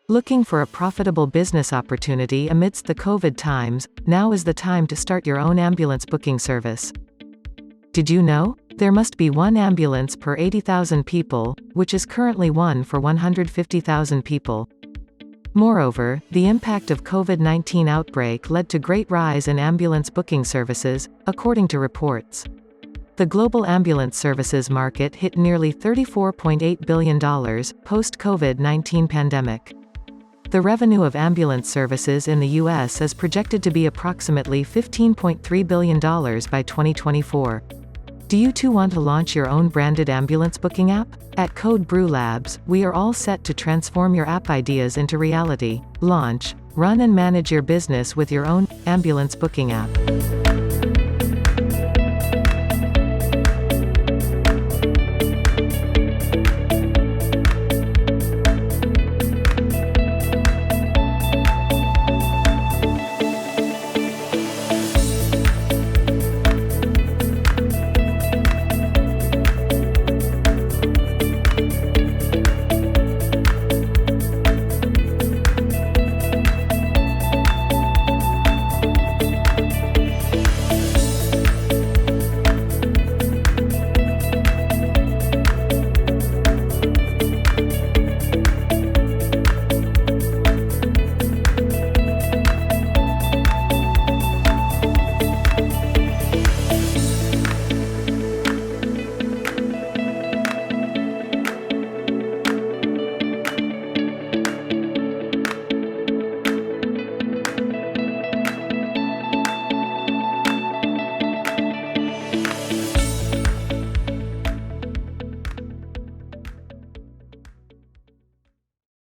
Looking for a profitable business opportunity amidst the COVID times? Now is the time to start your own ambulance booking service. Did you know? There must be one ambulance per 80,000 people, which is currently one for 150,000 people. Moreover, the impact of COVID-19 outbreak led to great rise in ambulance booking services, according to reports. The global ambulance services market hit nearly $34.8 billion post-COVID-19 pandemic. The revenue of ambulance services in the U.S. is projected to be approximately $15.3 billion by 2024. Do you too want to launch your own branded ambulance booking app? At Brew Labs, we are all set to transform your app ideas into reality. Launch, run and manage your business with your own ambulance booking app.